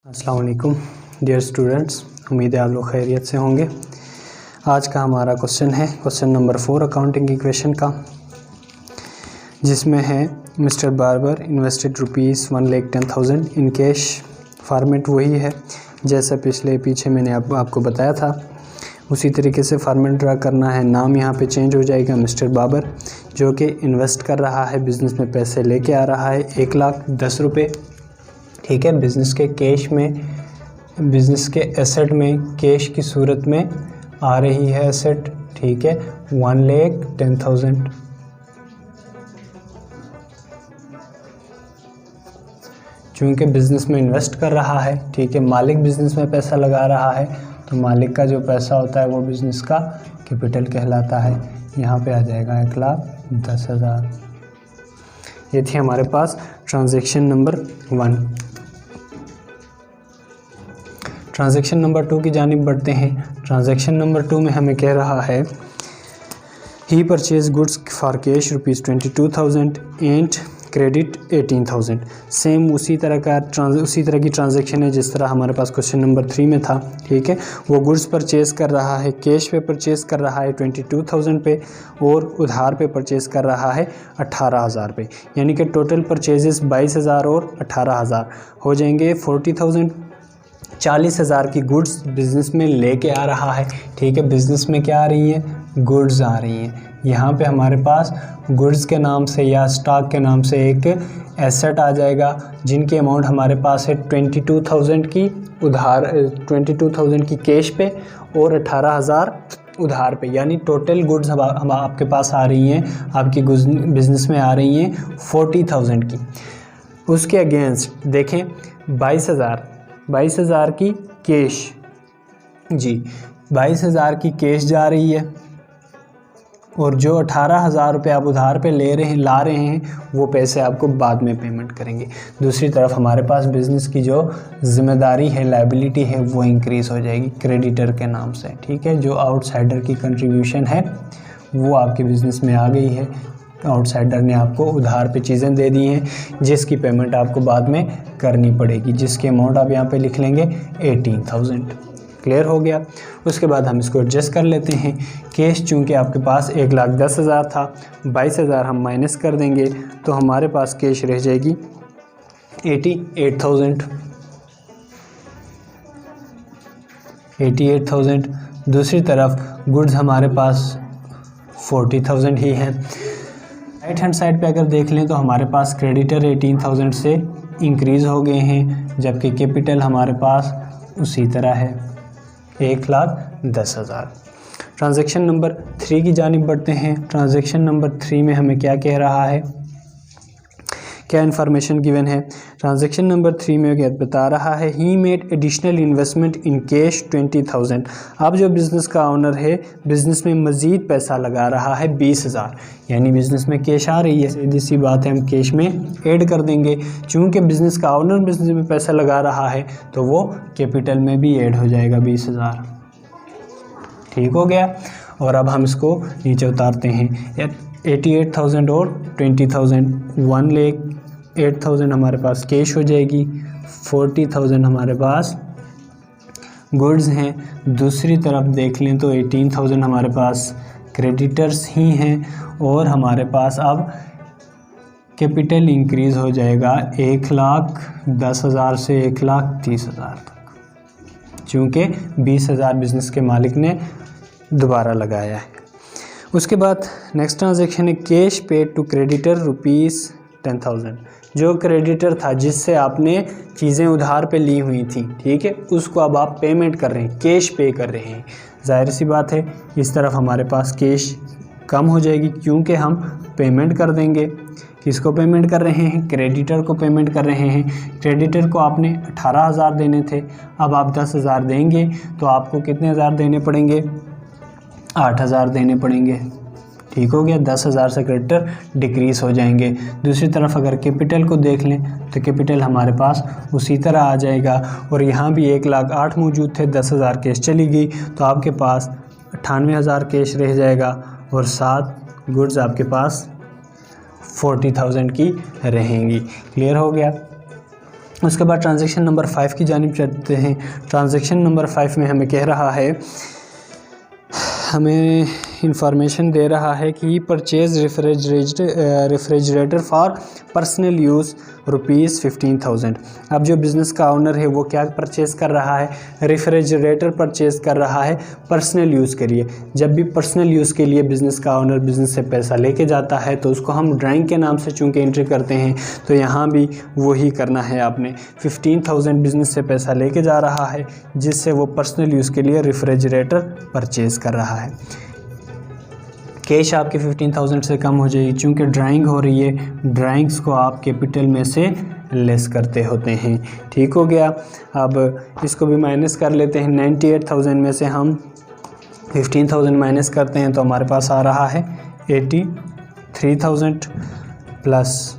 अस्सलाम वालेकुम dear students, उम्मीद है आप लोग खैरियत से होंगे। आज का हमारा क्वेश्चन है क्वेश्चन नंबर 4 अकाउंटिंग इक्वेशन का, जिसमें है mister barber invested ₹1,10,000 in cash. Format वही है जैसा पीछे मैंने आपको बताया था, उसी तरीके से फॉर्मेट ड्रा करना है। नाम यहाँ पे चेंज हो जाएगा, मिस्टर बाबर जो कि इन्वेस्ट कर रहा है, बिज़नेस में पैसे लेके आ रहा है 1,10,000 ठीक है। बिज़नेस के कैश में, बिज़नेस के एसेट में कैश की सूरत में आ रही है एसेट, ठीक है। 1,10,000 चूँकि बिज़नेस में इन्वेस्ट कर रहा है, ठीक है। मालिक बिज़नेस में पैसा लगा रहा है तो मालिक का जो पैसा होता है वो बिज़नेस का कैपिटल कहलाता है। यहाँ पे आ जाएगा 1,10,000। ये थी हमारे पास ट्रांजैक्शन नंबर 1। ट्रांजैक्शन नंबर 2 की जानिब बढ़ते हैं। ट्रांजैक्शन नंबर 2 में हमें कह रहा है he purchase goods for cash ₹22,000 and credit 18,000। Same उसी तरह की ट्रांजैक्शन है जिस तरह हमारे पास क्वेश्चन नंबर 3 में था, ठीक है। वो गुड्स परचेज़ कर रहा है, कैश पे परचेज़ कर रहा है 22,000 पे, और उधार पे परचेज़ कर रहा है 18,000 पे। यानी कि टोटल परचेजेस 22,000 और 18,000 हो जाएंगे 40,000। 40,000 की गुड्स बिज़नेस में लेके आ रहा है, ठीक है। बिज़नेस में क्या आ रही है? गुड्स आ रही हैं। यहाँ पे हमारे पास गुड्स के नाम से या स्टॉक के नाम से एक एसेट आ जाएगा जिनकी अमाउंट हमारे पास है 22,000 की उधार, 22,000 की कैश पे और 18,000 उधार पे। यानी टोटल गुड्स हम आपके पास आ रही हैं, आपकी बिज़नेस में आ रही हैं 40,000 की। उसके अगेंस्ट देखें 22,000 की कैश, जी 22,000 की कैश जा रही है, और जो 18,000 रुपये आप उधार पे ला रहे हैं वो पैसे आपको बाद में पेमेंट करेंगे। दूसरी तरफ हमारे पास बिज़नेस की जो ज़िम्मेदारी है, लायबिलिटी है, वो इंक्रीज़ हो जाएगी क्रेडिटर के नाम से, ठीक है। जो आउटसाइडर की कंट्रीब्यूशन है वो आपके बिज़नेस में आ गई है। आउटसाइडर ने आपको उधार पे चीज़ें दे दी हैं जिसकी पेमेंट आपको बाद में करनी पड़ेगी, जिसके अमाउंट आप यहाँ पे लिख लेंगे 18,000। क्लियर हो गया। उसके बाद हम इसको एडजस्ट कर लेते हैं। कैश चूँकि आपके पास 1,10,000 था, 22,000 हम माइनस कर देंगे तो हमारे पास कैश रह जाएगी 88,000। दूसरी तरफ गुड्स हमारे पास 40,000 ही हैं। राइट हैंड साइड पे अगर देख लें तो हमारे पास क्रेडिटर 18,000 से इंक्रीज़ हो गए हैं, जबकि कैपिटल हमारे पास उसी तरह है 1,10,000। ट्रांजैक्शन नंबर 3 की जानिब बढ़ते हैं। ट्रांजैक्शन नंबर 3 में हमें क्या कह रहा है, क्या इन्फॉर्मेशन गिवन है। ट्रांजैक्शन नंबर 3 में क्या बता रहा है, he made additional investment in cash 20,000। अब जो बिज़नेस का ओनर है बिज़नेस में मज़ीद पैसा लगा रहा है 20,000, यानी बिज़नेस में कैश आ रही है, सीधी सी बात है हम कैश में ऐड कर देंगे। चूँकि बिज़नेस का ओनर बिज़नेस में पैसा लगा रहा है तो वो कैपिटल में भी ऐड हो जाएगा 20,000, ठीक हो गया। और अब हम इसको नीचे उतारते हैं। 88,000 और 20,000, 1,08,000 हमारे पास कैश हो जाएगी, 40,000 हमारे पास गुड्स हैं। दूसरी तरफ देख लें तो 18,000 हमारे पास क्रेडिटर्स ही हैं, और हमारे पास अब कैपिटल इंक्रीज़ हो जाएगा 1,10,000 से 1,30,000 तक, चूँकि 20,000 बिज़नेस के मालिक ने दोबारा लगाया है। उसके बाद नेक्स्ट ट्रांजैक्शन है कैश पेड टू क्रेडिटर ₹10,000। जो क्रेडिटर था जिससे आपने चीज़ें उधार पे ली हुई थी, ठीक है, उसको अब आप पेमेंट कर रहे हैं, कैश पे कर रहे हैं। जाहिर सी बात है इस तरफ हमारे पास कैश कम हो जाएगी क्योंकि हम पेमेंट कर देंगे। किसको पेमेंट कर रहे हैं? क्रेडिटर को पेमेंट कर रहे हैं। क्रेडिटर को आपने 18,000 देने थे, अब आप 10,000 देंगे तो आपको कितने हज़ार देने पड़ेंगे? 8,000 देने पड़ेंगे, ठीक हो गया। 10,000 से क्रेडिटर डिक्रीज़ हो जाएंगे। दूसरी तरफ अगर कैपिटल को देख लें तो कैपिटल हमारे पास उसी तरह आ जाएगा, और यहाँ भी 1,08,000 मौजूद थे, 10,000 कैश चली गई तो आपके पास 98,000 कैश रह जाएगा, और 7 गुड्स आपके पास 40,000 की रहेंगी। क्लियर हो गया। उसके बाद ट्रांजैक्शन नंबर 5 की जानिब चलते हैं। ट्रांजैक्शन नंबर 5 में हमें कह रहा है, हमें इंफॉर्मेशन दे रहा है कि purchase refrigerator for personal use ₹15,000। अब जो बिज़नेस का ओनर है वो क्या परचेज़ कर रहा है, रेफ्रिजरेटर परचेज़ कर रहा है पर्सनल यूज़ के लिए। जब भी पर्सनल यूज़ के लिए बिज़नेस का ओनर बिज़नेस से पैसा लेके जाता है तो उसको हम ड्राइंग के नाम से चूँकि एंट्री करते हैं, तो यहाँ भी वही करना है आपने। 15,000 बिज़नेस से पैसा लेके जा रहा है जिससे वो पर्सनल यूज़ के लिए रेफ्रिजरेटर परचेज़ कर रहा है। कैश आपके 15,000 से कम हो जाएगी, चूँकि ड्राइंग हो रही है, ड्राइंग्स को आप कैपिटल में से लेस करते होते हैं। ठीक हो गया। अब इसको भी माइनस कर लेते हैं। 98,000 में से हम 15,000 माइनस करते हैं तो हमारे पास आ रहा है 83,000 प्लस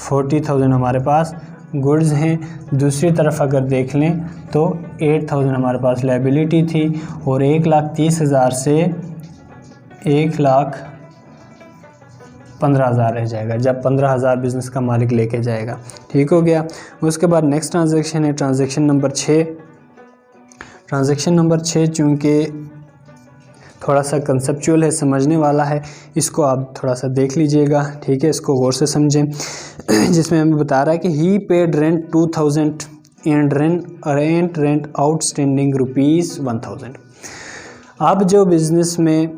40,000 हमारे पास गुड्स हैं। दूसरी तरफ अगर देख लें तो 8,000 हमारे पास लायबिलिटी थी और 1,30,000 से 1,15,000 रह जाएगा जब 15,000 बिज़नेस का मालिक लेके जाएगा। ठीक हो गया। उसके बाद नेक्स्ट ट्रांजैक्शन है ट्रांजैक्शन नंबर 6। ट्रांजैक्शन नंबर 6 चूँकि थोड़ा सा कंसेप्चुअल है, समझने वाला है, इसको आप थोड़ा सा देख लीजिएगा। ठीक है, इसको गौर से समझें। जिसमें हमें बता रहा है कि he paid rent 2,000 and rent outstanding ₹1,000। अब जो बिज़नेस में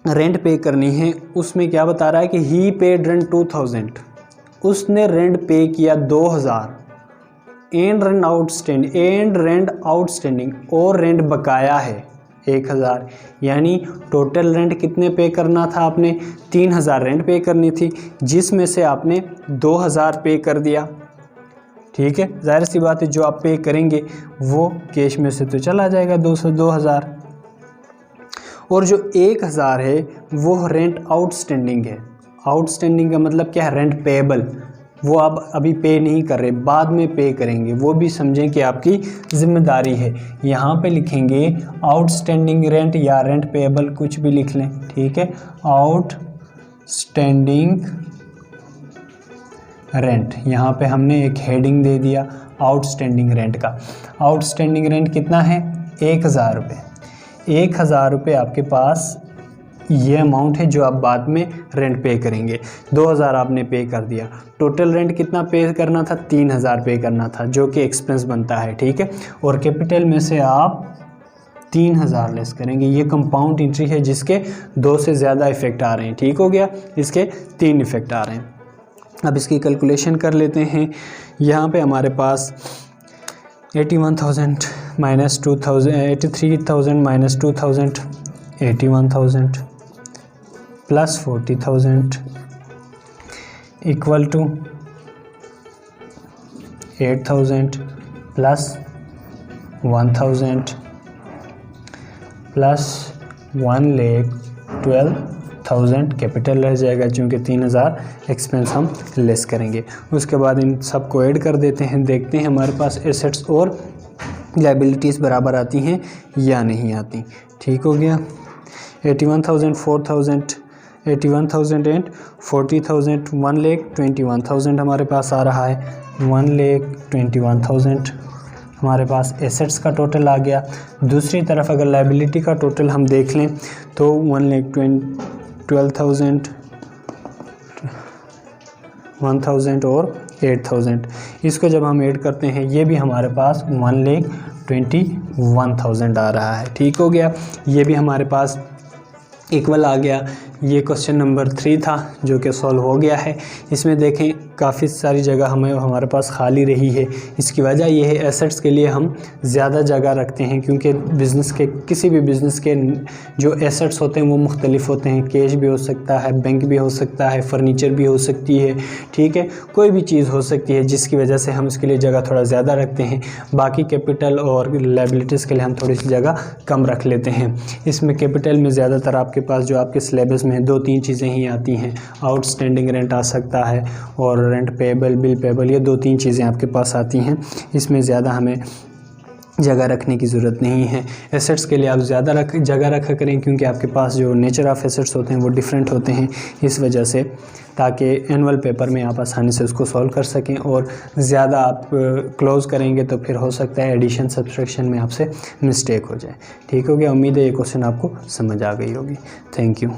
रेंट पे करनी है उसमें क्या बता रहा है कि ही पेड रेंट 2,000, उसने रेंट पे किया 2,000 एंड रेंट आउटस्टैंडिंग और रेंट बकाया है 1,000। यानी टोटल रेंट कितने पे करना था आपने, 3,000 रेंट पे करनी थी जिसमें से आपने 2,000 पे कर दिया। ठीक है, जाहिर सी बात है जो आप पे करेंगे वो कैश में से तो चला जाएगा 2,000। और जो 1,000 है वो रेंट आउटस्टैंडिंग है। आउटस्टैंडिंग का मतलब क्या है, रेंट पेएबल, वो आप अभी पे नहीं कर रहे, बाद में पे करेंगे, वो भी समझें कि आपकी ज़िम्मेदारी है। यहाँ पे लिखेंगे आउटस्टैंडिंग रेंट या रेंट पेएबल, कुछ भी लिख लें। ठीक है, आउटस्टैंडिंग रेंट, यहाँ पे हमने एक हेडिंग दे दिया आउटस्टैंडिंग रेंट का। आउटस्टैंडिंग रेंट कितना है, 1,000 रुपये। 1,000 रुपये आपके पास ये अमाउंट है जो आप बाद में रेंट पे करेंगे। 2,000 आपने पे कर दिया। टोटल रेंट कितना पे करना था, 3,000 पे करना था जो कि एक्सपेंस बनता है। ठीक है, और कैपिटल में से आप 3,000 लेस करेंगे। ये कंपाउंड एंट्री है जिसके 2 से ज़्यादा इफ़ेक्ट आ रहे हैं। ठीक हो गया, इसके 3 इफ़ेक्ट आ रहे हैं। अब इसकी कैलकुलेशन कर लेते हैं। यहाँ पे हमारे पास 81,000 minus 2,000, 83,000 minus 2,000, 81,000 plus 40,000 equal to 8,000 plus 1,000 plus 1,12,000 capital रह जाएगा क्योंकि 3,000 एक्सपेंस हम लेस करेंगे। उसके बाद इन सब को ऐड कर देते हैं, देखते हैं हमारे पास एसेट्स और लायबिलिटीज़ बराबर आती हैं या नहीं आती। ठीक हो गया। 81,000 4,000 81,000 एंड 40,000 1,21,000 हमारे पास आ रहा है। 1,21,000 हमारे पास एसेट्स का टोटल आ गया। दूसरी तरफ अगर लायबिलिटी का टोटल हम देख लें तो 1,12,000 1,000 और 8,000, इसको जब हम ऐड करते हैं ये भी हमारे पास 1,21,000 आ रहा है। ठीक हो गया, ये भी हमारे पास इक्वल आ गया। ये क्वेश्चन नंबर 3 था जो कि सॉल्व हो गया है। इसमें देखें काफ़ी सारी जगह हमारे पास खाली रही है। इसकी वजह यह है एसेट्स के लिए हम ज़्यादा जगह रखते हैं क्योंकि बिज़नेस के किसी भी बिज़नेस के जो एसेट्स होते हैं वो मुख्तलिफ होते हैं। कैश भी हो सकता है, बैंक भी हो सकता है, फर्नीचर भी हो सकती है। ठीक है, कोई भी चीज़ हो सकती है जिसकी वजह से हम इसके लिए जगह थोड़ा ज़्यादा रखते हैं। बाकी कैपिटल और लायबिलिटीज़ के लिए हम थोड़ी सी जगह कम रख लेते हैं। इसमें कैपिटल में ज़्यादातर आपके पास जो आपके सिलेबस में 2-3 चीज़ें ही आती हैं। आउटस्टैंडिंग रेंट आ सकता है और रेंट पेएबल, बिल पेएबल, ये 2-3 चीज़ें आपके पास आती हैं। इसमें ज़्यादा हमें जगह रखने की ज़रूरत नहीं है। एसेट्स के लिए आप ज़्यादा जगह रखा करें, क्योंकि आपके पास जो नेचर ऑफ़ एसेट्स होते हैं वो डिफरेंट होते हैं, इस वजह से, ताकि एनुअल पेपर में आप आसानी से उसको सॉल्व कर सकें। और ज़्यादा आप क्लोज़ करेंगे तो फिर हो सकता है एडिशन सब्सट्रैक्शन में आपसे मिस्टेक हो जाए। ठीक हो गया, उम्मीद है ये क्वेश्चन आपको समझ आ गई होगी। Thank you.